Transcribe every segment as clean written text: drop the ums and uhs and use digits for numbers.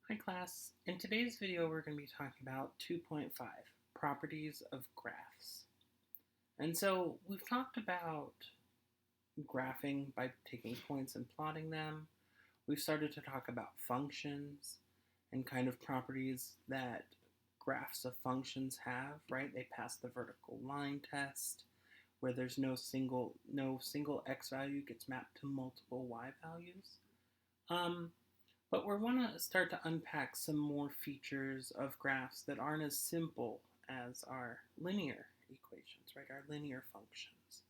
Hi class, in today's video we're going to be talking about 2.5, properties of graphs. And so we've talked about graphing by taking points and plotting them. We've started to talk about functions and kind of properties that graphs of functions have, right? They pass the vertical line test where there's no single x value gets mapped to multiple y values. But we want to start to unpack some more features of graphs that aren't as simple as our linear equations, right? Our linear functions.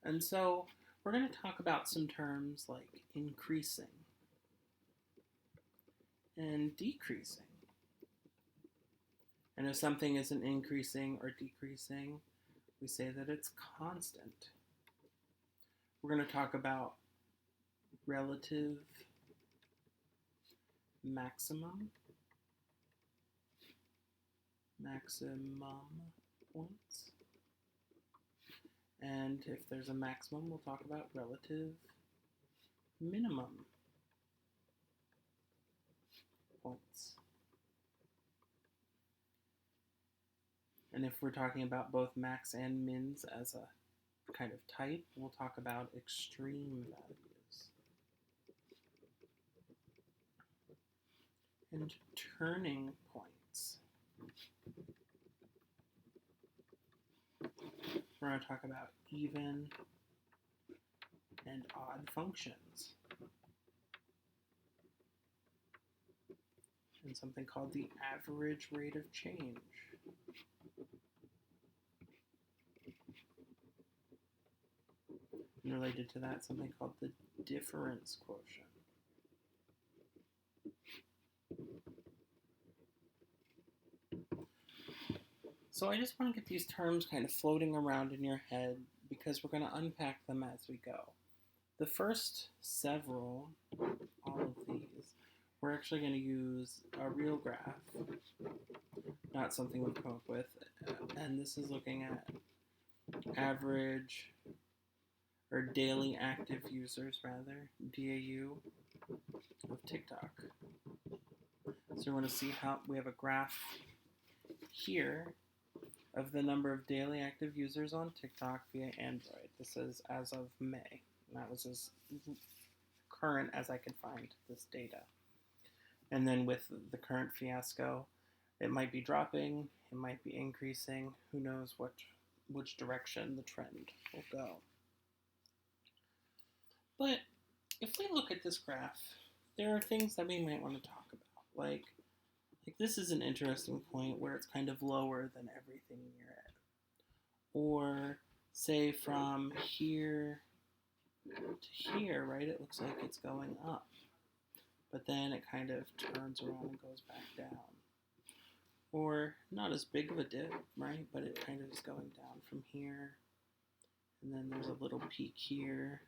And so we're going to talk about some terms like increasing and decreasing. And if something isn't increasing or decreasing, we say that it's constant. We're going to talk about relative maximum points. And if there's a maximum, we'll talk about relative minimum points. And if we're talking about both max and mins as a kind of type, we'll talk about extreme values. And turning points. We're going to talk about even and odd functions. And something called the average rate of change. And related to that, something called the difference quotient. So I just want to get these terms kind of floating around in your head because we're going to unpack them as we go. The first several, all of these, we're actually going to use a real graph, not something we've come up with. And this is looking at average, or daily active users rather, DAU of TikTok. So we want to see how we have a graph here of the number of daily active users on TikTok via Android. This is as of May. And that was as current as I could find this data. And then with the current fiasco, it might be dropping, it might be increasing, who knows which direction the trend will go. But if we look at this graph, there are things that we might want to talk about. Like this is an interesting point where it's kind of lower than everything near it. Or say from here to here, right, it looks like it's going up. But then it kind of turns around and goes back down. Or not as big of a dip, right, but it kind of is going down from here. And then there's a little peak here.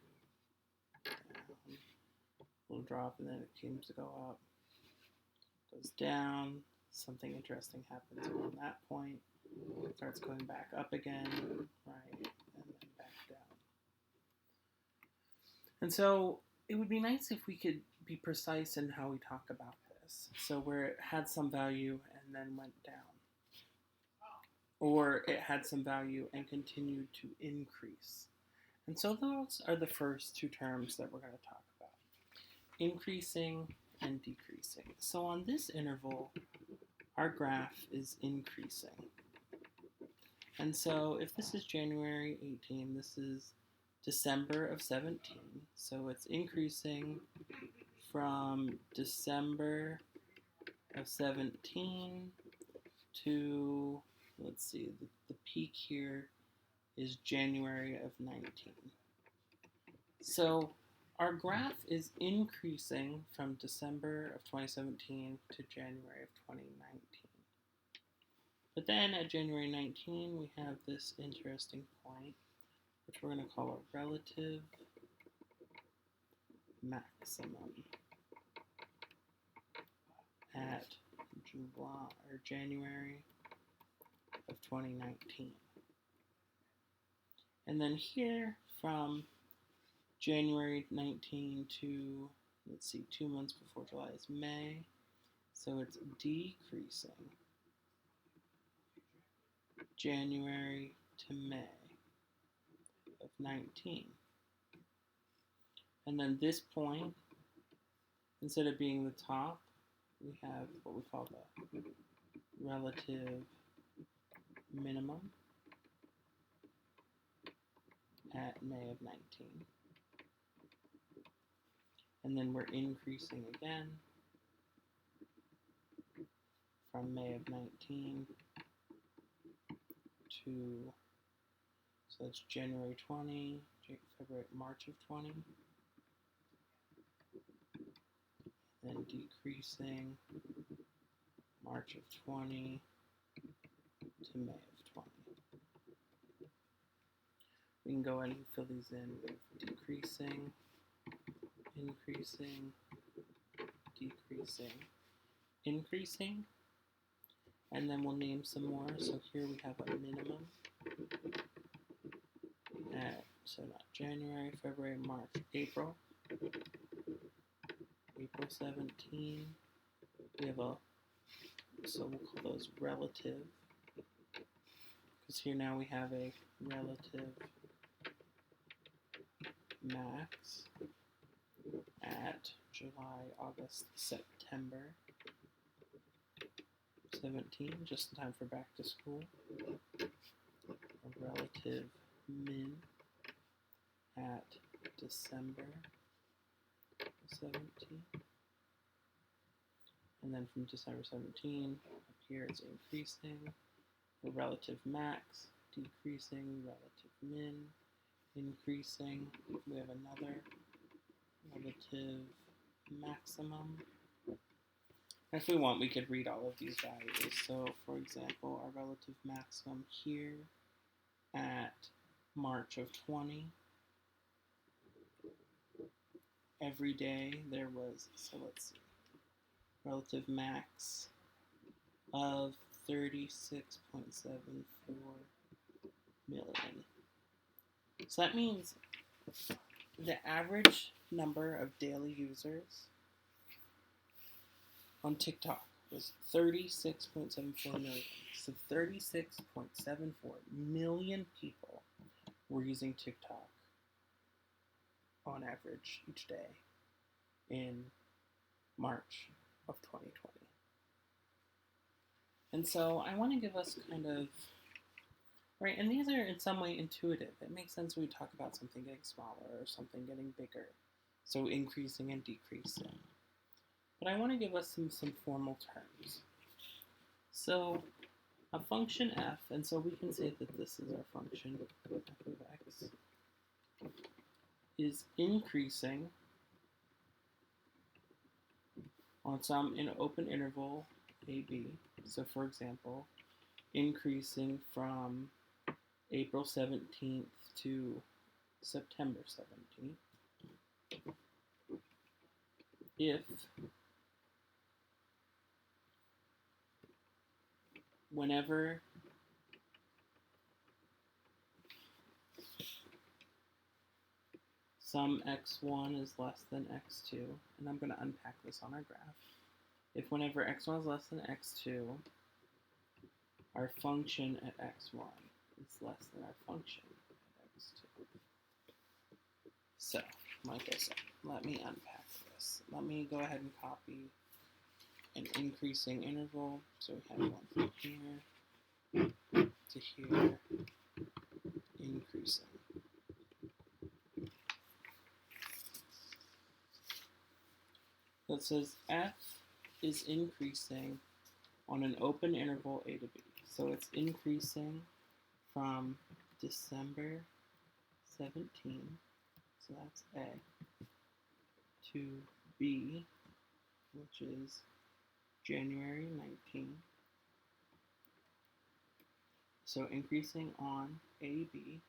Down, little drop, and then it seems to go up. Goes down, something interesting happens around that point, it starts going back up again, right, and then back down. And so it would be nice if we could be precise in how we talk about this. So where it had some value and then went down. Or it had some value and continued to increase. And so those are the first two terms that we're going to talk about. Increasing and decreasing. So on this interval, our graph is increasing. And so if this is January 18, this is December of 17. So it's increasing from December of 17 to, let's see, the peak here is January of 19. So our graph is increasing from December of 2017 to January of 2019. But then at January 19, we have this interesting point, which we're going to call a relative maximum at January of 2019. And then here from January 19 to, let's see, 2 months before July is May. So it's decreasing January to May of 19. And then this point, instead of being the top, we have what we call the relative minimum at May of 19. And then we're increasing again from May of 19 to, so that's January 20, February, March of 20. Then decreasing March of 20 to May of 20. We can go ahead and fill these in with decreasing, increasing, decreasing, increasing, and then we'll name some more. So here we have a minimum at, so not January, February, March, April. April 17, we have a, so we'll call those relative, because here now we have a relative max at July, August, September 17, just in time for back to school. A relative min at December 17. And then from December 17, up here it's increasing. The relative max, decreasing, relative min, increasing. We have another relative maximum. If we want, we could read all of these values. So, for example, our relative maximum here at March of 20, every day there was, so let's see, relative max of 36.74 million. So that means the average number of daily users on TikTok was 36.74 million. So 36.74 million people were using TikTok on average each day in March of 2020. And so I want to give us kind of, right, and these are in some way intuitive. It makes sense when we talk about something getting smaller or something getting bigger. So increasing and decreasing. But I want to give us some formal terms. So a function f, and so we can say that this is our function f of x, is increasing on some open interval AB. So for example, increasing from April 17th to September 17th if whenever some x1 is less than x2, and I'm going to unpack this on our graph. If whenever x1 is less than x2, our function at x1 is less than our function at x2. So, like I said, let me unpack this. Let me go ahead and copy an increasing interval. So we have one from here to here, increasing. So it says f is increasing on an open interval a to b. So it's increasing from December 17, so that's a, to b, which is January 19. So increasing on AB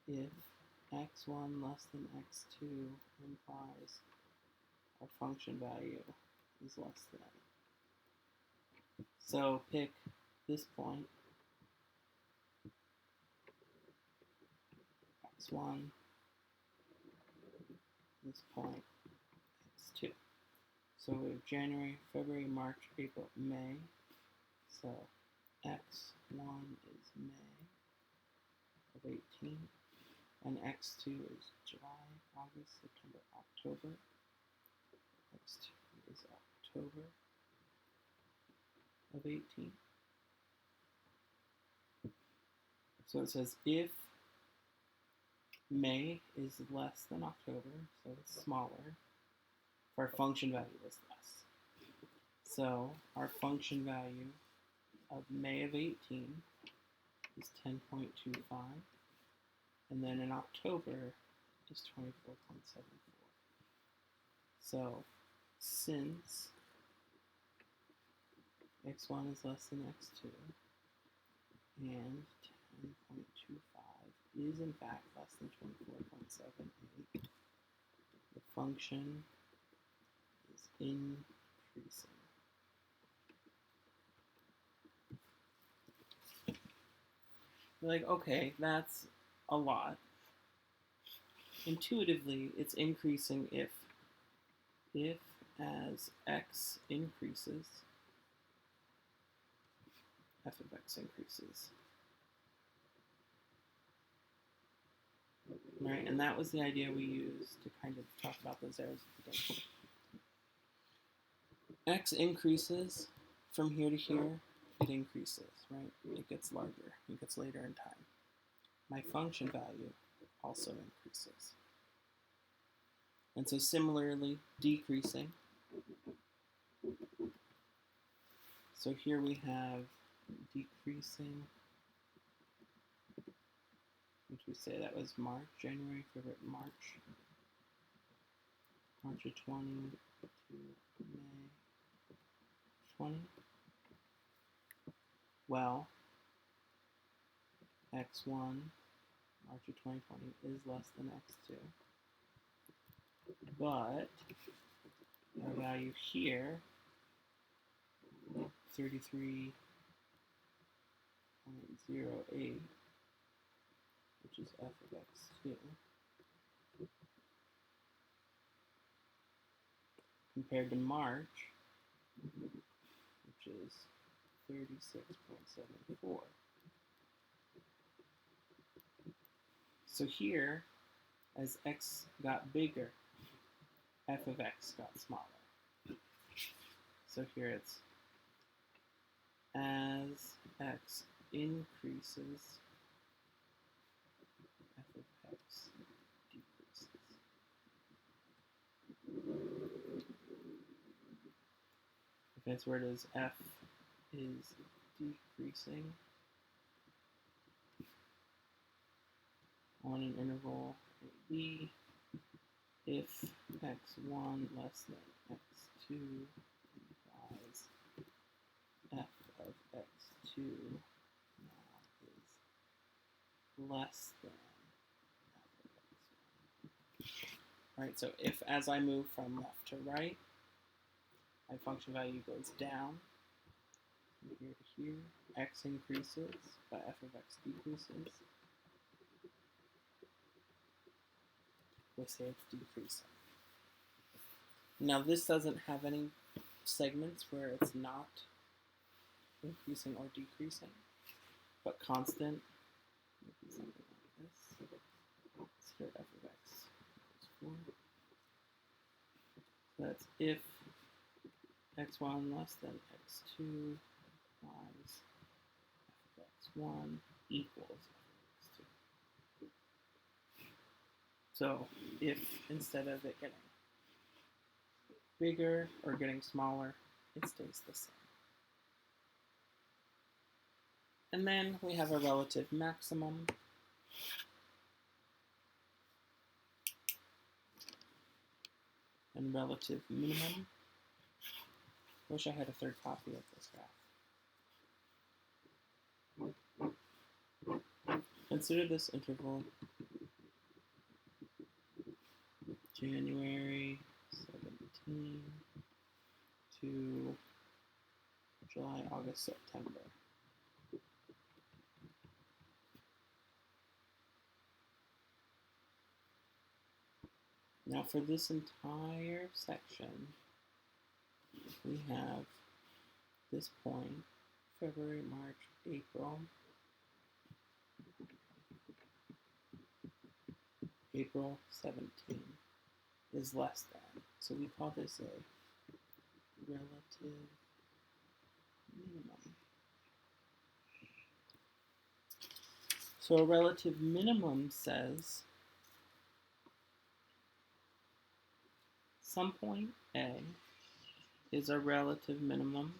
if x1 less than x2 implies our function value is less than. So pick this point, x1, this point, x2. So we have January, February, March, April, May. So x1 is May of 18, and x2 is July, August, September, October. x2 is October of 18. So it says if May is less than October, so it's smaller, if our function value is less. So our function value of May of 18 is 10.25, and then in October is 24.74. So since x1 is less than x2 and 10.25 is in fact less than 24.78, the function is increasing. You're like, okay, that's a lot. Intuitively, it's increasing if as x increases, f of x increases. Right, and that was the idea we used to kind of talk about those arrows at the beginning. X increases from here to here, it increases, right? It gets larger, it gets later in time. My function value also increases. And so similarly, decreasing. So here we have decreasing, which we say that was March, January, February, March of 20 to May 20. Well, x1, March of 2020, is less than x2. But our value here, 33.08, which is f of x2, compared to March, which is 36.74. So here, as x got bigger, f of x got smaller. So here it's as x increases, f of x decreases. If that's where it is, f is decreasing on an interval b if x1 less than x2 implies f of x2 now is less than f of x1. Right, so if as I move from left to right, my function value goes down from here to here, x increases, but f of x decreases. We say it's decreasing. Now this doesn't have any segments where it's not increasing or decreasing, but constant would be something like this. Let's start f of x equals 4. So that's if x1 less than x2 implies f of x1 equals f of x2. So if instead of it getting bigger or getting smaller, it stays the same. And then we have a relative maximum. And relative minimum. Wish I had a third copy of this graph. Consider this interval January 17 to July, August, September. Now for this entire section, we have this point, February, March, April 17 is less than. So we call this a relative minimum. So a relative minimum says some point A is a relative minimum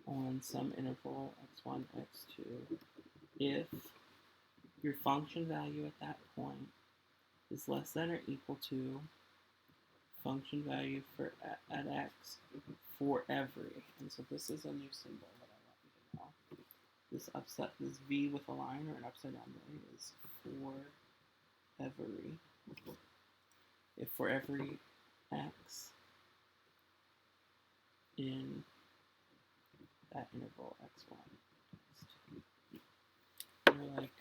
on some interval x1, x2 if your function value at that point is less than or equal to function value for at x for every. And so this is a new symbol that I want you to know. This V with a line or an upside down line is for every. If for every x in that interval x1, x2. You're like,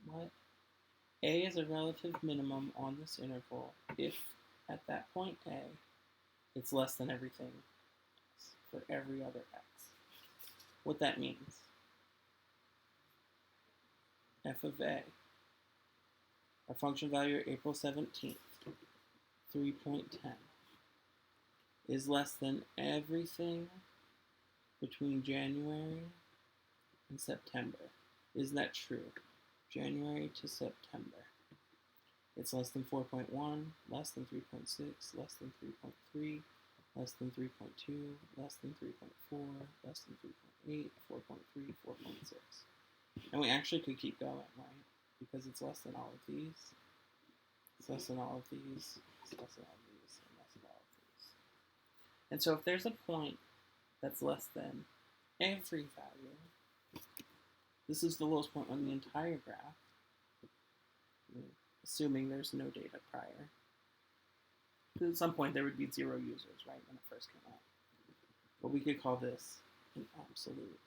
what? A is a relative minimum on this interval if at that point A it's less than everything for every other x. What that means, f of A, our function value at April 17th, 3.10, is less than everything between January and September. Isn't that true? January to September. It's less than 4.1, less than 3.6, less than 3.3, less than 3.2, less than 3.4, less than 3.8, 4.3, 4.6. And we actually could keep going, right? Because it's less than all of these, it's less than all of these, it's less than all of these, and less than all of these. And so if there's a point that's less than every value, this is the lowest point on the entire graph, assuming there's no data prior. Because at some point there would be 0 users, right, when it first came out. But we could call this an absolute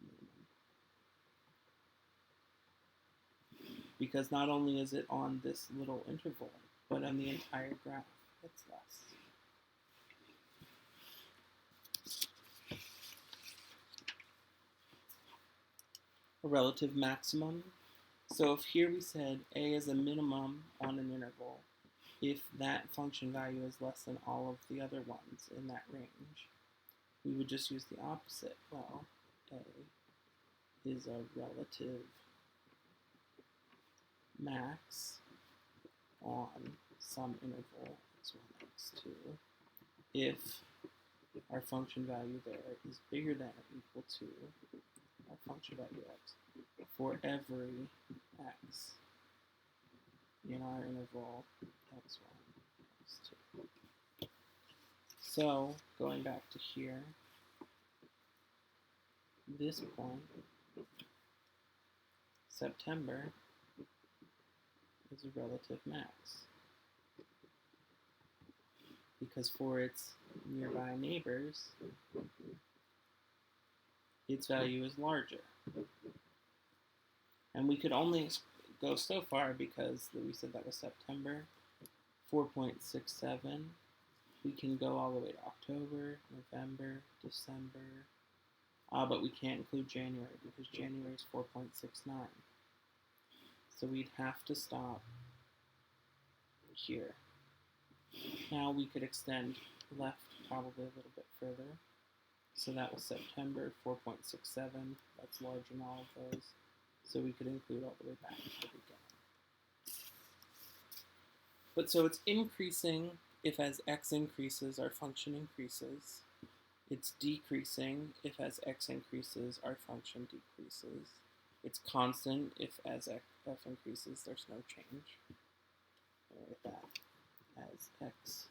minimum. Because not only is it on this little interval, but on the entire graph, it's less. A relative maximum. So if here we said A is a minimum on an interval, if that function value is less than all of the other ones in that range, we would just use the opposite. Well, A is a relative max on some interval x1, x2 if our function value there is bigger than or equal to our function value x for every x in our interval x1, x2. So, going back to here, this point, September, is a relative max. Because for its nearby neighbors, its value is larger. And we could only go so far because we said that was September, 4.67. We can go all the way to October, November, December, but we can't include January because January is 4.69. So we'd have to stop here. Now we could extend left probably a little bit further. So that was September, 4.67. That's large in all of those. So we could include all the way back to the beginning. But so it's increasing if as x increases, our function increases. It's decreasing if as x increases, our function decreases. It's constant if as f increases, there's no change. I'll write that. As x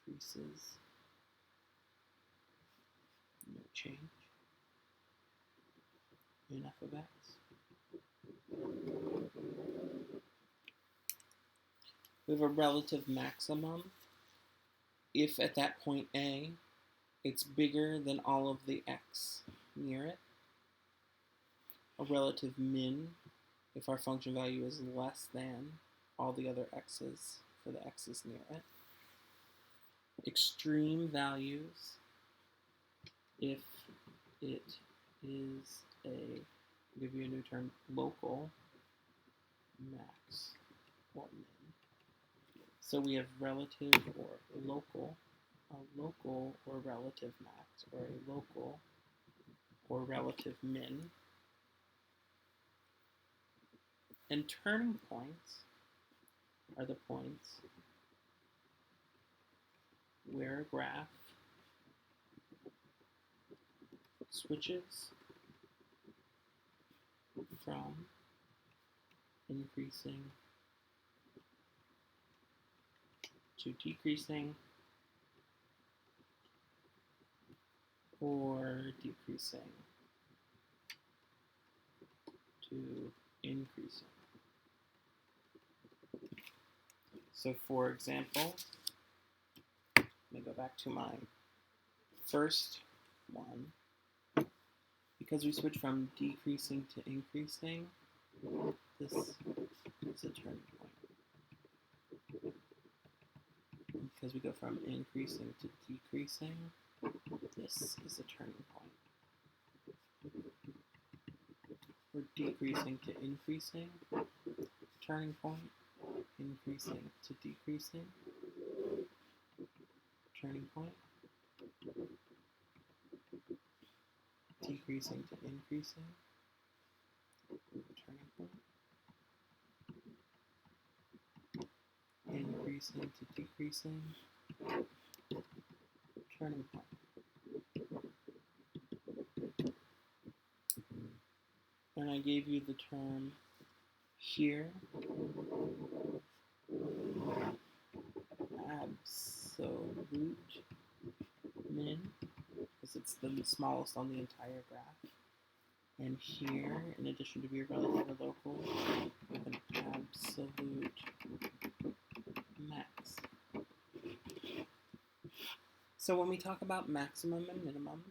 increases, no change in f of x. We have a relative maximum if at that point A it's bigger than all of the x near it. A relative min if our function value is less than all the other x's for the x's near it. Extreme values if it is I'll give you a new term, local max or min. So we have relative or local, a local or relative max, or a local or relative min. And turning points are the points where a graph switches from increasing to decreasing or decreasing to increasing. So for example, let me go back to my first one. Because we switch from decreasing to increasing, this is a turning point. Because we go from increasing to decreasing, this is a turning point. We're decreasing to increasing, turning point. Increasing to decreasing, turning point. Decreasing to increasing, turning point. Increasing to decreasing, turning point. And I gave you the term here, absolute min, because it's the smallest on the entire graph. And here, in addition to be relative or local, we have an absolute max. So when we talk about maximum and minimum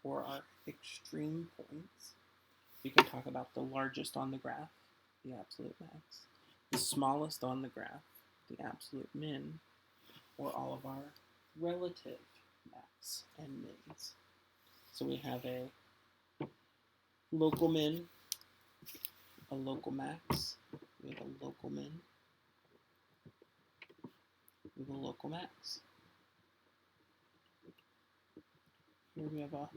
for our extreme points, we can talk about the largest on the graph, the absolute max, the smallest on the graph, the absolute min, or all of our relative max and mins. So we have a local min, a local max, we have a local min, we have a local max. Here we have a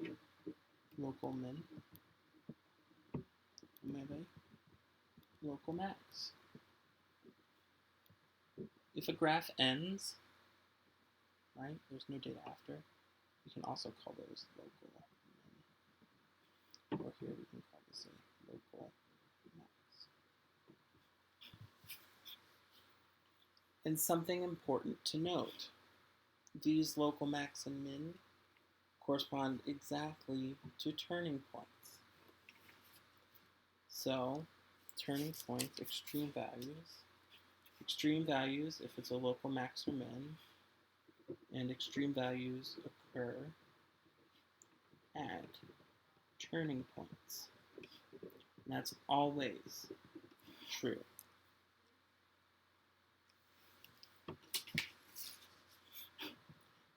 local min, and we have a local max. If a graph ends, right, there's no data after, we can also call those local min. Or here we can call this a local max. And something important to note, these local max and min correspond exactly to turning points. So, turning points, extreme values if it's a local max or min, and extreme values occur at turning points. And that's always true.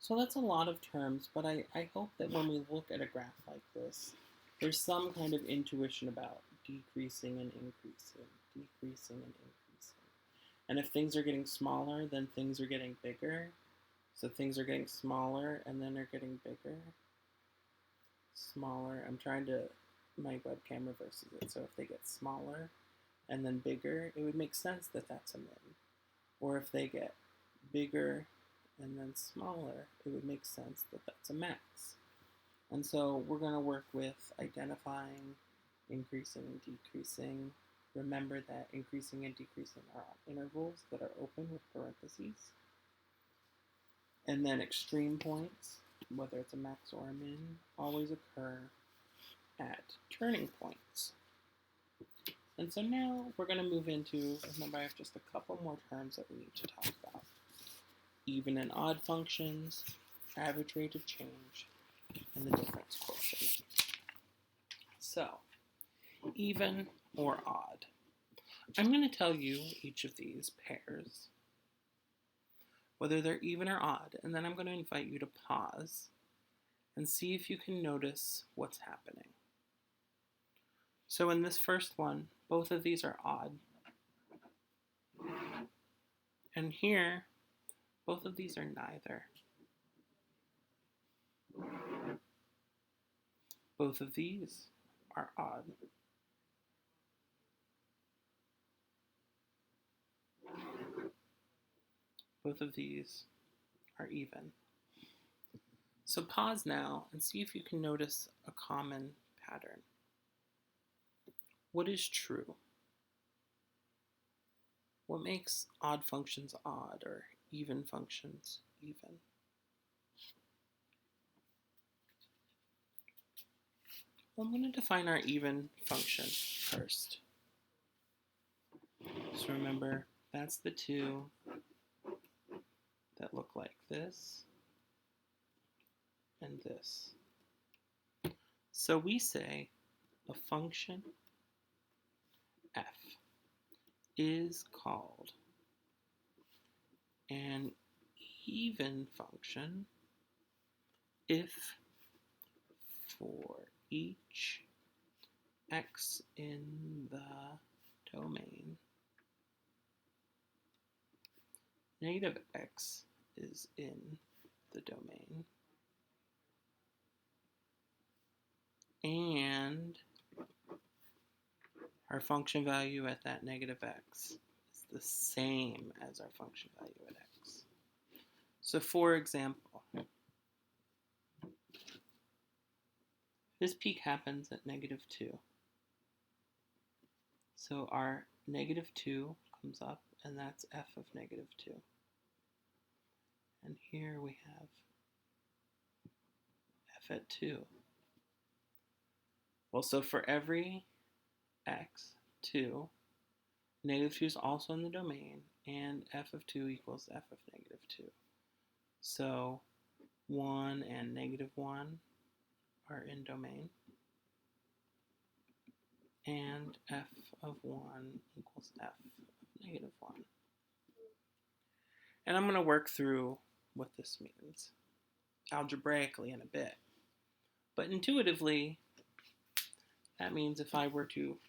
So that's a lot of terms, but I hope that when we look at a graph like this, there's some kind of intuition about decreasing and increasing, decreasing and increasing. And if things are getting smaller, then things are getting bigger. So things are getting smaller and then they're getting bigger. Smaller, my webcam reverses it, so if they get smaller and then bigger, it would make sense that that's a min. Or if they get bigger and then smaller, it would make sense that that's a max. And so we're going to work with identifying increasing and decreasing. Remember that increasing and decreasing are on intervals that are open with parentheses. And then extreme points, whether it's a max or a min, always occur at turning points. And so now we're going to move into, remember I have just a couple more terms that we need to talk about. Even and odd functions, average rate of change, and the difference quotient. So, even or odd. I'm going to tell you each of these pairs, whether they're even or odd, and then I'm going to invite you to pause and see if you can notice what's happening. So in this first one, both of these are odd. And here, both of these are neither. Both of these are odd. Both of these are even. So pause now and see if you can notice a common pattern. What is true? What makes odd functions odd or even functions even? Well, I'm going to define our even function first. So remember, that's the two that look like this and this. So we say a function f is called an even function if for each x in the domain, negative x is in the domain, and our function value at that negative x is the same as our function value at x. So for example, this peak happens at -2. So our -2 comes up, and that's f of -2. And here we have f at 2. Well, so for every x, 2, -2 is also in the domain, and f of 2 equals f of -2. So 1 and -1 are in domain, and f of 1 equals f of -1. And I'm going to work through what this means algebraically in a bit. But intuitively, that means if I were to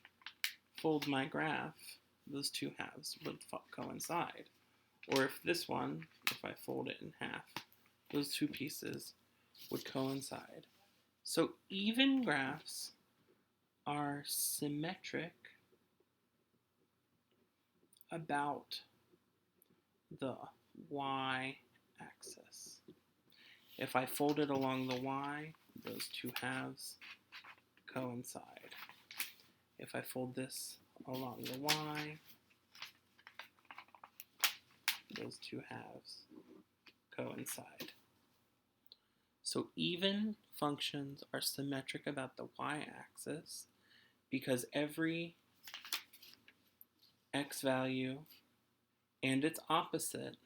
fold my graph, those two halves would coincide. Or if this one, if I fold it in half, those two pieces would coincide. So even graphs are symmetric about the y-axis. If I fold it along the y, those two halves coincide. If I fold this along the y, those two halves coincide. So even functions are symmetric about the y-axis because every x value and its opposite,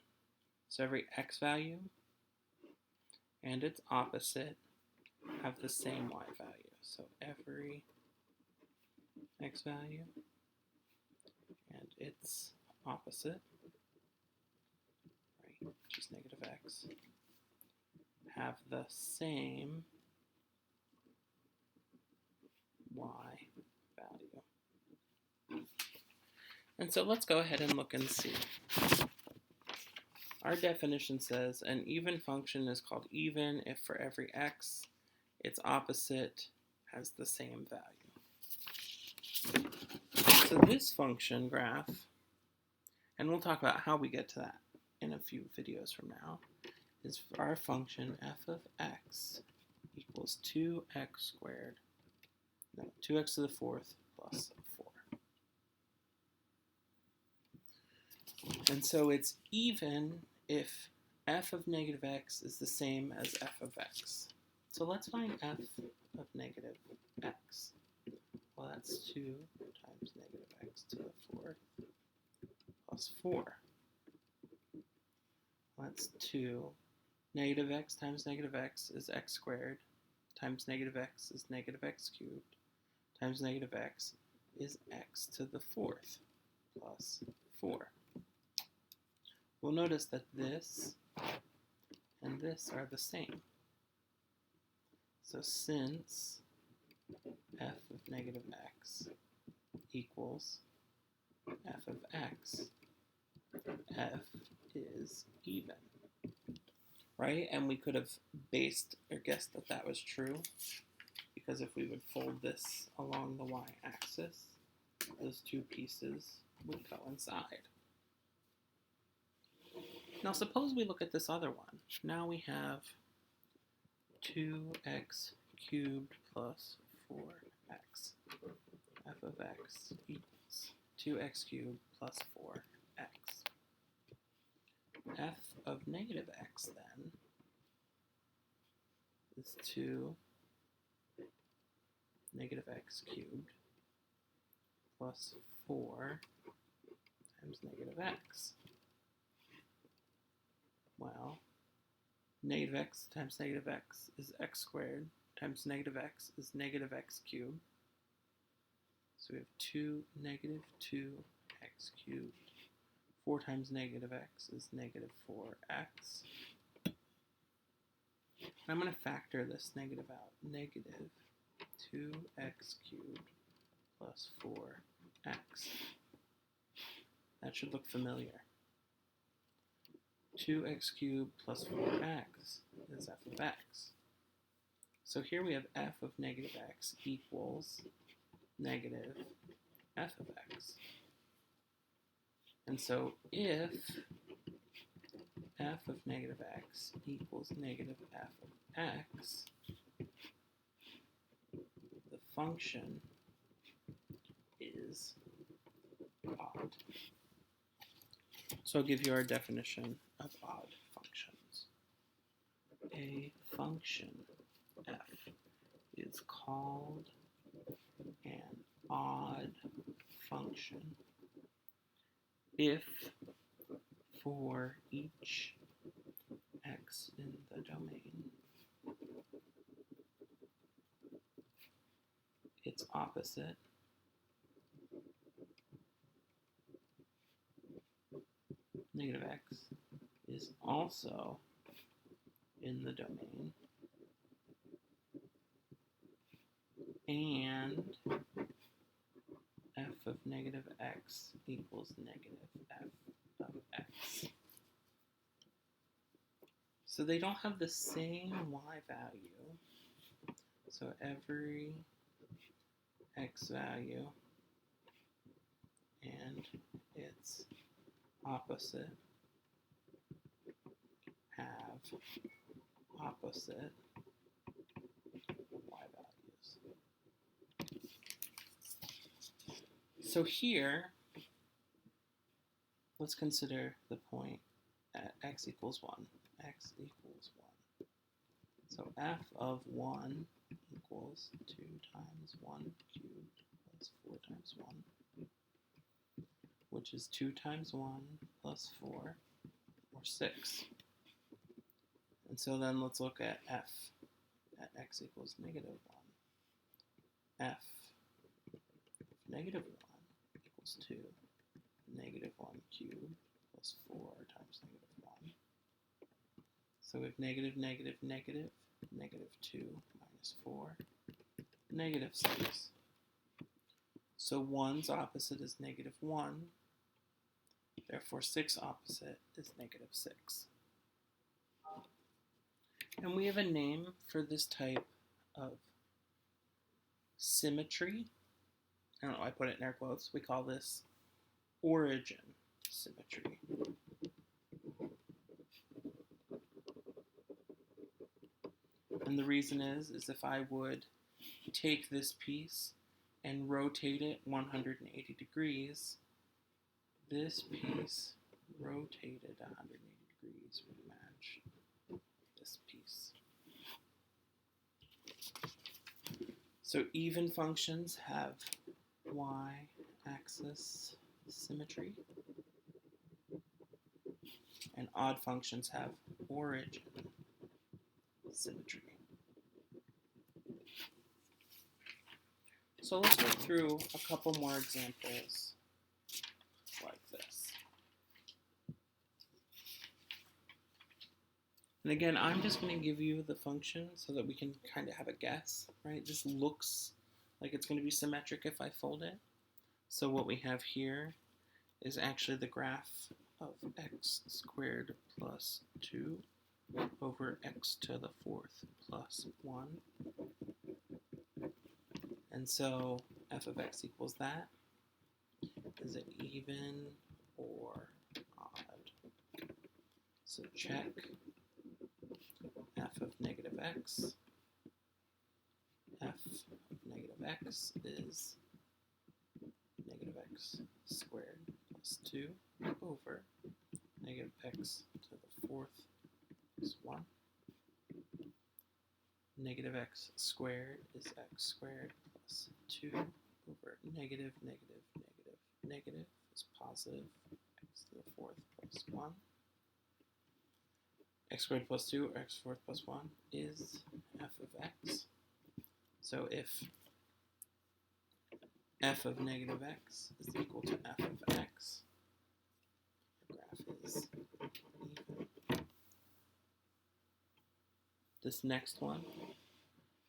so every x value and its opposite have the same y value. So every x value and its opposite, right, which is -x, have the same y value. And so let's go ahead and look and see. Our definition says an even function is called even if for every x, its opposite has the same value. So this function graph, and we'll talk about how we get to that in a few videos from now, is for our function f of x equals 2x squared, no, 2x to the 4th plus 4. And so it's even if f of -x is the same as f of x. So let's find f of -x. Well, that's 2 times -x to the 4th plus 4. Well, that's 2. -x times -x is x squared, times -x is -x cubed, times -x is x to the 4th. plus 4. We'll notice that this and this are the same. So since f of negative x equals f of x, f is even, right? And we could have based or guessed that that was true, because if we would fold this along the y-axis, those two pieces would coincide. Now suppose we look at this other one. Now we have 2x cubed plus 4x. f of x equals 2x cubed plus 4x. f of negative x then is 2 negative x cubed plus 4 times negative x. Well, negative x times negative x is x squared times negative x is negative x cubed. So we have 2 negative 2x cubed. 4 times negative x is negative 4x. And I'm going to factor this negative out. Negative 2x cubed plus 4x. That should look familiar. 2x cubed plus 4x is f of x. So here we have f of negative x equals negative f of x. And so if f of negative x equals negative f of x, the function is odd. So I'll give you our definition of odd functions. A function f is called an odd function if for each x in the domain its opposite negative x is also in the domain, and f of negative x equals negative f of x. So they don't have the same y value. So every x value and its opposite have opposite y values. So here, let's consider the point at x equals 1. X equals 1. So f of 1 equals 2 times 1 cubed plus 4 times 1, which is 2 times 1 plus 4, or 6. And so then let's look at f at x equals negative 1. F of negative 1 equals 2. Negative 1 cubed plus 4 times negative 1. So we have negative, negative, negative, negative 2 minus 4, negative 6. So 1's opposite is negative 1. Therefore, 6 opposite is negative 6. And we have a name for this type of symmetry. I don't know, I put it in air quotes. We call this origin symmetry. And the reason is if I would take this piece and rotate it 180 degrees, this piece rotated 180 degrees would match this piece. So even functions have y-axis symmetry, and odd functions have origin symmetry. So let's go through a couple more examples And again, I'm just going to give you the function so that we can kind of have a guess, right? This looks like it's going to be symmetric if I fold it. So what we have here is actually the graph of x squared plus 2 over x to the 4th plus 1. And so f of x equals that. Is it even or odd? So check f of negative x. F of negative x is negative x squared plus 2 over negative x to the 4th plus 1. Negative x squared is x squared plus 2 over negative, negative, negative, negative is positive x to the 4th plus 1. X squared plus 2 or x to the 4th plus 1 is f of x. So if f of negative x is equal to f of x, the graph is even. This next one,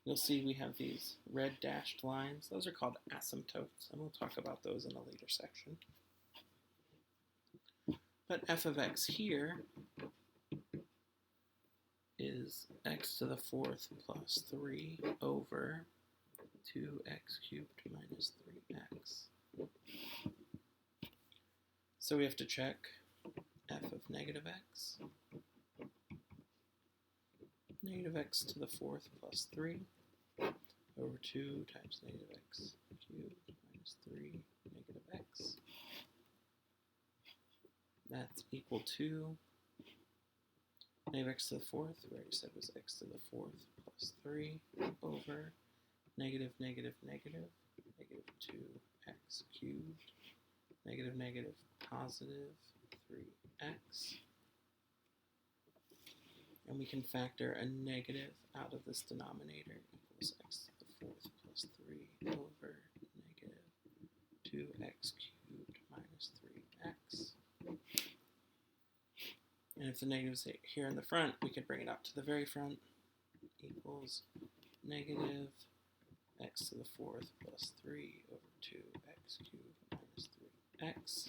you'll see we have these red dashed lines. Those are called asymptotes, and we'll talk about those in a later section. But f of x here is x to the 4th plus 3 over 2x cubed minus 3x. So we have to check f of negative x. Negative x to the 4th plus 3 over 2 times negative x cubed minus 3 negative x. That's equal to negative x to the 4th, we already said was x to the 4th plus 3 over negative, negative, negative, negative 2x cubed, negative, negative, positive 3x. And we can factor a negative out of this denominator equals x to the 4th plus 3 over negative 2x cubed minus 3x. And if the negative's here in the front, we could bring it up to the very front, equals negative x to the 4th plus 3 over 2x cubed minus 3x.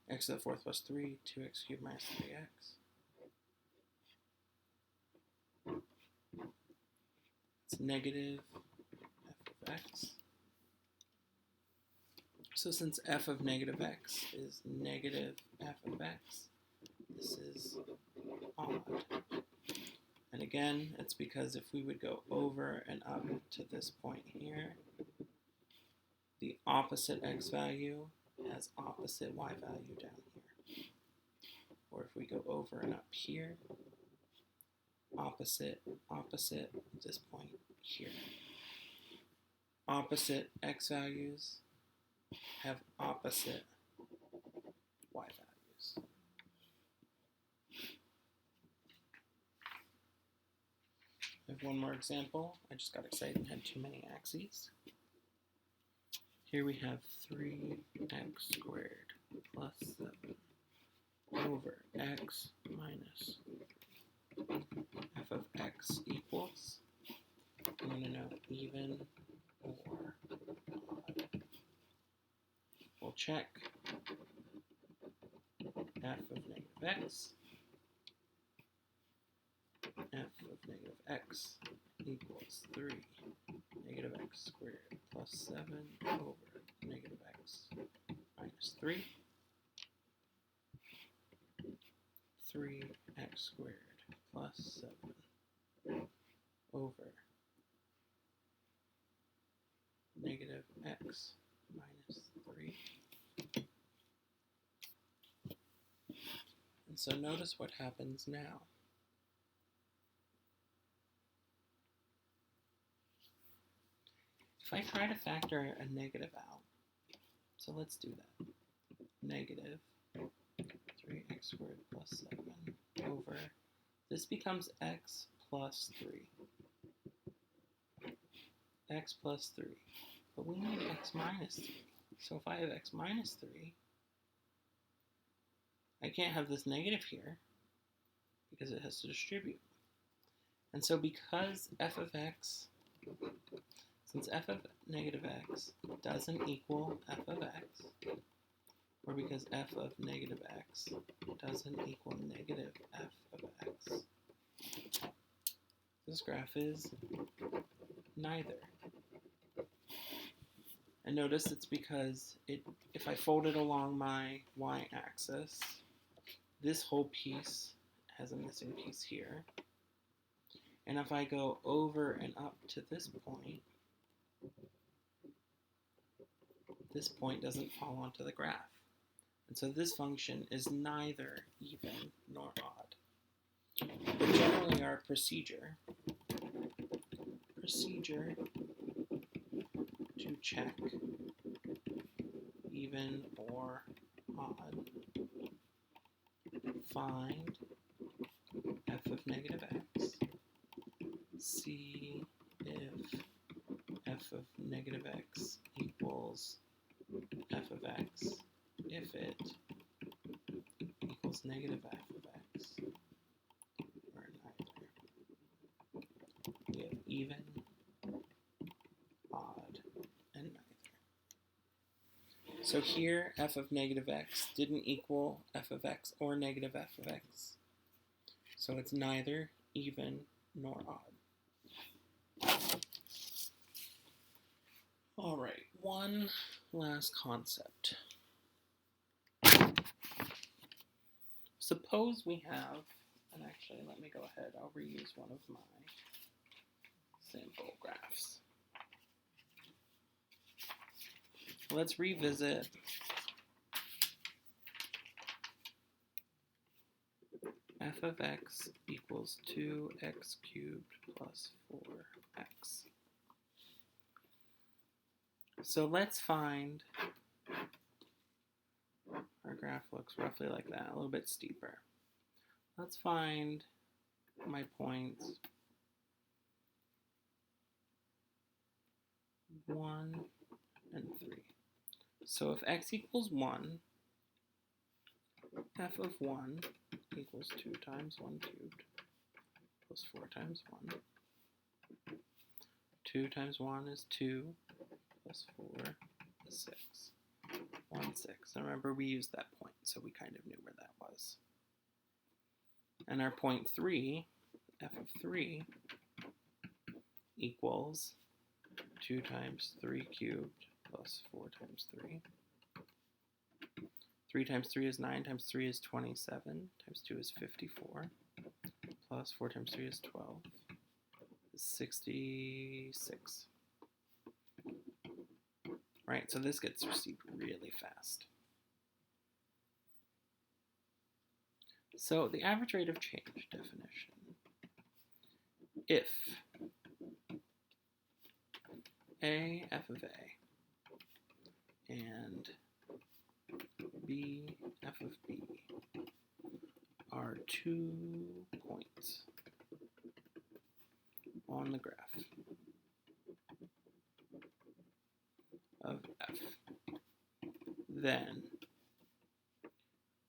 X to the 4th plus 3, 2x cubed minus 3x. It's negative f of x. So since f of negative x is negative f of x, this is odd. And again, it's because if we would go over and up to this point here, the opposite x value has opposite y value down here. Or if we go over and up here, opposite, opposite, this point here. Opposite x values have opposite y values. I have one more example. I just got excited and had too many axes. Here we have 3x squared plus 7 over x minus 3. F of x equals, I'm going to know even or odd. We'll check f of negative x. F of negative x equals 3 negative x squared plus 7 over negative x minus 3. 3x squared plus 7 over negative x minus 3. And so notice what happens now. If I try to factor a negative out, so let's do that. Negative 3x squared plus 7 over, this becomes x plus 3. X plus 3. But we need x minus 3. So if I have x minus 3, I can't have this negative here. because it has to distribute. And so because f of x, since f of negative x doesn't equal f of x, or because f of negative x doesn't equal negative f of x, this graph is neither. And notice it's because if I fold it along my y-axis, this whole piece has a missing piece here. And if I go over and up to this point doesn't fall onto the graph. And so this function is neither even nor odd. But generally our procedure to check even or odd, find f of negative x, see if f of negative x equals f of x, if it equals negative f of x, or neither. We have even, odd, and neither. So here, f of negative x didn't equal f of x or negative f of x. So it's neither even nor odd. All right, one last concept. Suppose we have, and actually let me go ahead, I'll reuse one of my sample graphs. Let's revisit f of x equals 2x cubed plus 4x. So let's find, our graph looks roughly like that, a little bit steeper. Let's find my points 1 and 3. So if x equals 1, f of 1 equals 2 times 1 cubed plus 4 times 1. 2 times 1 is 2 plus 4 is 6. 1, 6. And remember, we used that point, so we kind of knew where that was. And our point 3, f of 3, equals 2 times 3 cubed plus 4 times 3. 3 times 3 is 9, times 3 is 27, times 2 is 54, plus 4 times 3 is 12, is 66. Right, so this gets received really fast. So the average rate of change definition. If A, f of A, and B, f of B are 2 points on the graph of f, then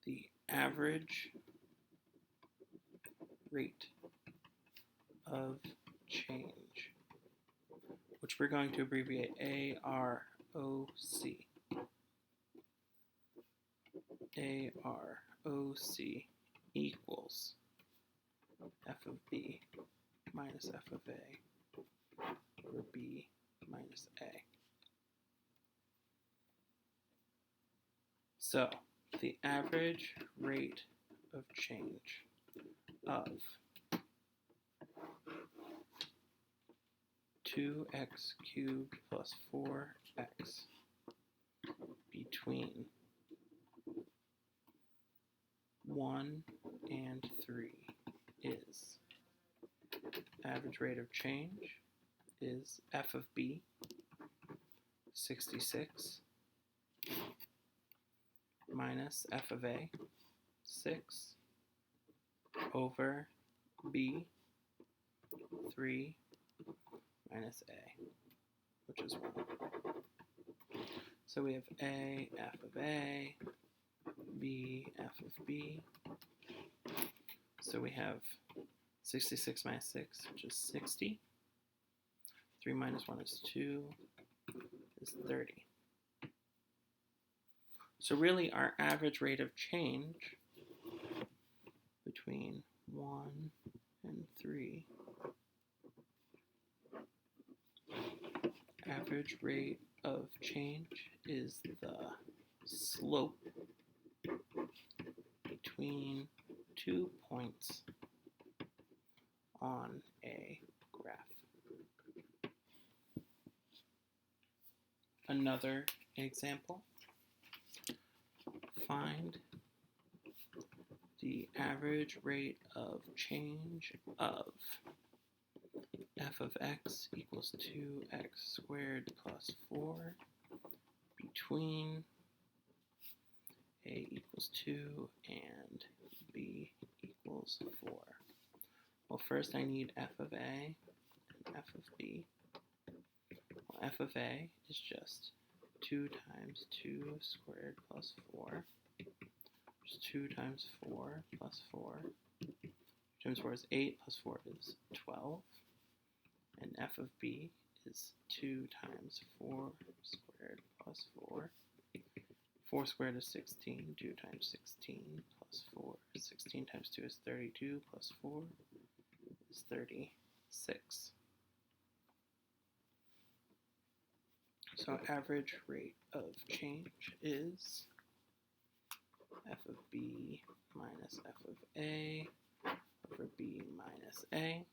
the average rate of change, which we're going to abbreviate AROC. AROC equals f of B minus f of A over B minus A. So the average rate of change of 2x cubed plus 4x between 1 and 3 is, average rate of change is f of B, 66, minus f of A, 6, over B, 3, minus A, which is 1. So we have A, f of A, B, f of B. So So we have 66 minus 6, which is 60. 3 minus 1 is 2, is 30. So really our average rate of change between 1 and 3, average rate of change is the slope between 2 points on a graph. Another example, find the average rate of change of f of x equals 2x squared plus 4 between a equals 2 and b equals 4. Well, first I need f of a and f of b. Well, f of a is just 2 times 2 squared plus 4, which is 2 times 4 plus 4. 2 times 4 is 8, plus 4 is 12. And f of b is 2 times 4 squared plus 4. 4 squared is 16, 2 times 16 plus 4. 16 times 2 is 32, plus 4 is 36. So average rate of change is f of b minus f of a over b minus a.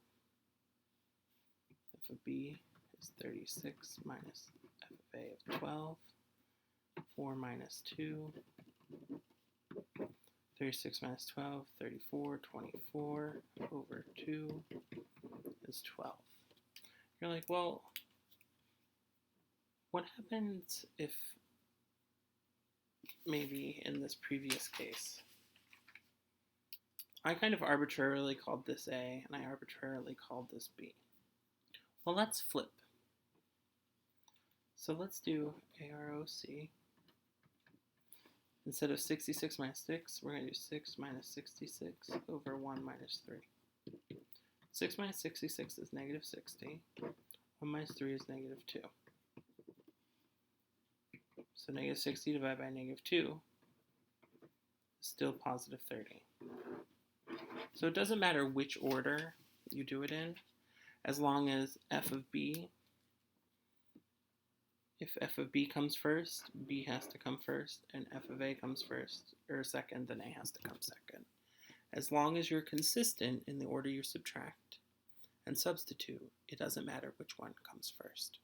F of b is 36 minus f of a of 12. 4 minus 2. 36 minus 12, 34, 24 over 2 is 12. You're like, well, what happens if maybe in this previous case, I kind of arbitrarily called this A and I arbitrarily called this B? Well, let's flip. So let's do AROC. Instead of 66 minus 6, we're going to do 6 minus 66 over 1 minus 3. 6 minus 66 is negative 60. 1 minus 3 is negative 2. So negative 60 divided by negative 2 is still positive 30. So it doesn't matter which order you do it in, as long as f of b, if f of b comes first, b has to come first, and f of a comes first, or second, then a has to come second. As long as you're consistent in the order you subtract and substitute, it doesn't matter which one comes first.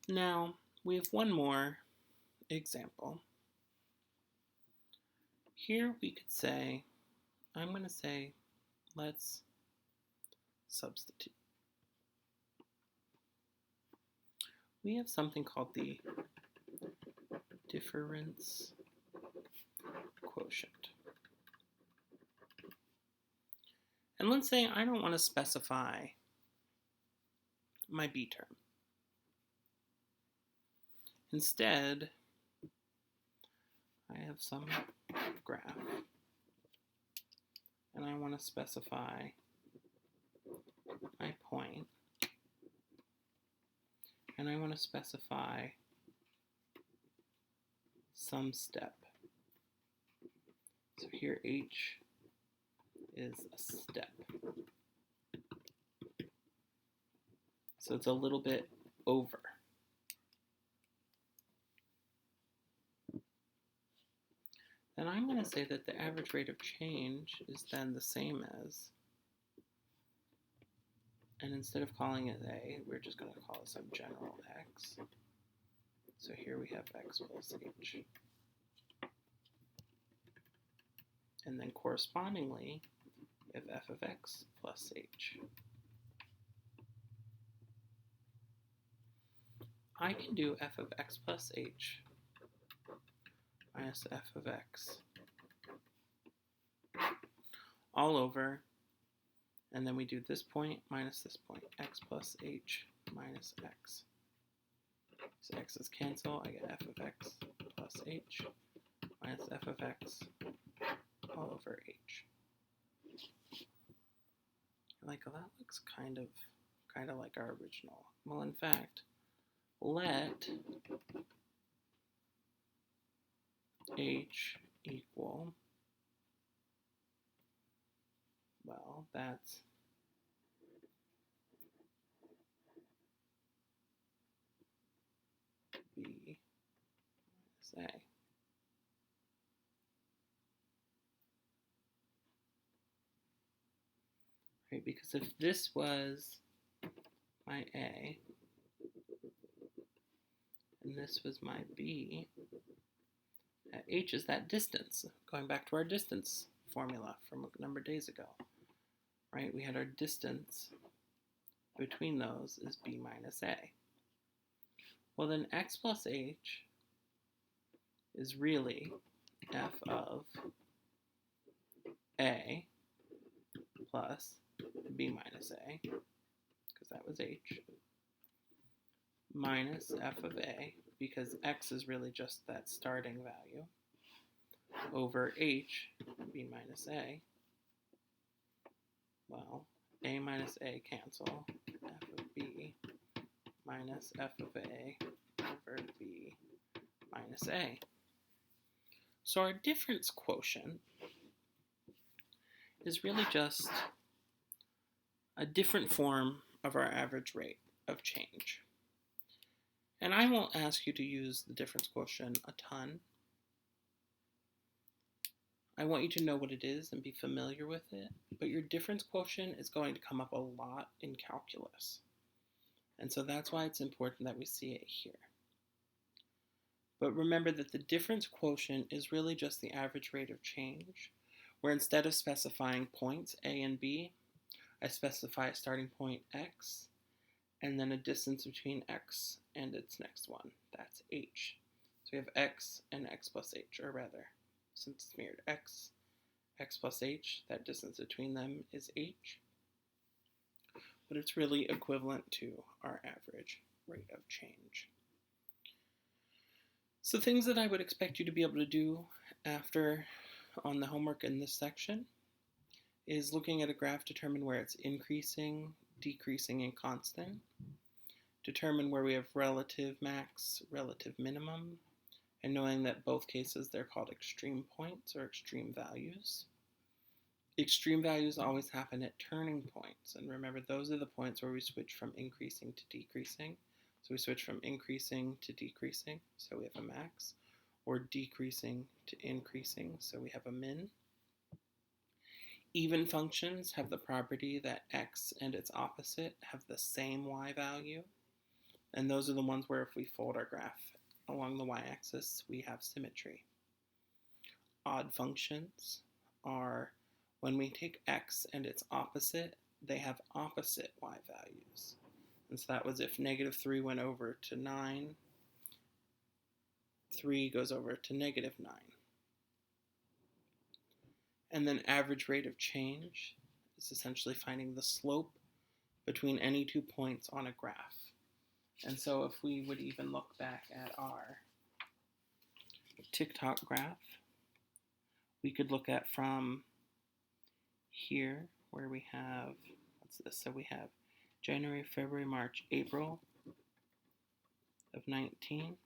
Now, we have one more example. Here we could say, I'm going to say, let's substitute. We have something called the difference quotient. And let's say I don't want to specify my b term. Instead, I have some graph, and I want to specify my point, and I want to specify some step. So here h is a step. So it's a little bit over. Then I'm going to say that the average rate of change is then the same as, and instead of calling it a, we're just going to call it some general x. So here we have x plus h. And then correspondingly, we have f of x plus h. I can do f of x plus h minus f of x all over, and then we do this point minus this point, x plus h minus x. So x's cancel, I get f of x plus h minus f of x all over h. Like, well, that looks kind of like our original. Well, in fact, let h equal, well, that's b minus a. Right, because if this was my a, and this was my b, h is that distance, going back to our distance formula from a number of days ago, right? We had our distance between those is b minus a. Well, then x plus h is really f of a plus b minus a, because that was h, minus f of a, because x is really just that starting value, over h, b minus a. Well, a minus a cancel, f of b minus f of a over b minus a. So our difference quotient is really just a different form of our average rate of change. And I won't ask you to use the difference quotient a ton. I want you to know what it is and be familiar with it, but your difference quotient is going to come up a lot in calculus. And so that's why it's important that we see it here. But remember that the difference quotient is really just the average rate of change, where instead of specifying points A and B, I specify a starting point x, and then a distance between x and its next one, that's h. So we have x and x plus h, or rather, since it's mirrored x plus h, that distance between them is h. But it's really equivalent to our average rate of change. So things that I would expect you to be able to do after on the homework in this section is looking at a graph, determine where it's increasing, decreasing, and constant. Determine where we have relative max, relative minimum, and knowing that both cases they're called extreme points or extreme values. Extreme values always happen at turning points, and remember those are the points where we switch from increasing to decreasing. So we switch from increasing to decreasing, so we have a max, or decreasing to increasing, so we have a min. Even functions have the property that x and its opposite have the same y value, and those are the ones where if we fold our graph along the y-axis, we have symmetry. Odd functions are when we take x and its opposite, they have opposite y values. And so that was if negative 3 went over to 9, 3 goes over to negative 9. And then average rate of change is essentially finding the slope between any 2 points on a graph. And so if we would even look back at our tick-tock graph, we could look at from here where we have, what's this? So we have January, February, March, April of 19,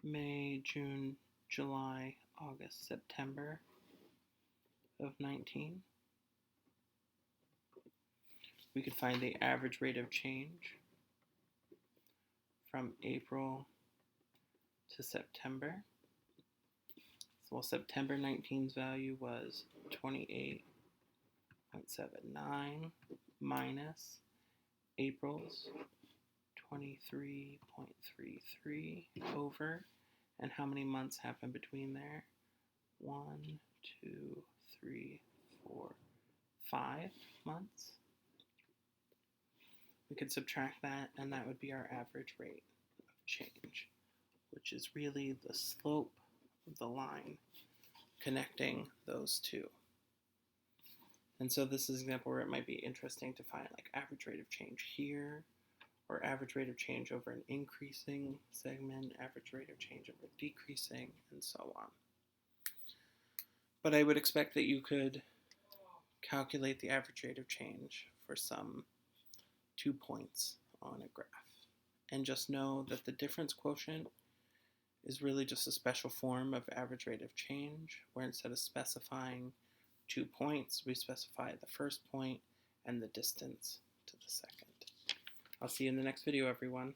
May, June, July, August, September of 19. We could find the average rate of change from April to September. So well, September 19's value was 28.79 minus April's 23.33 over, and how many months happen between there? 1, 2, 3, 4, 5 months. We could subtract that, and that would be our average rate of change, which is really the slope of the line connecting those two. And so this is an example where it might be interesting to find like average rate of change here, or average rate of change over an increasing segment, average rate of change over decreasing, and so on. But I would expect that you could calculate the average rate of change for some 2 points on a graph. And just know that the difference quotient is really just a special form of average rate of change, where instead of specifying 2 points, we specify the first point and the distance to the second. I'll see you in the next video, everyone.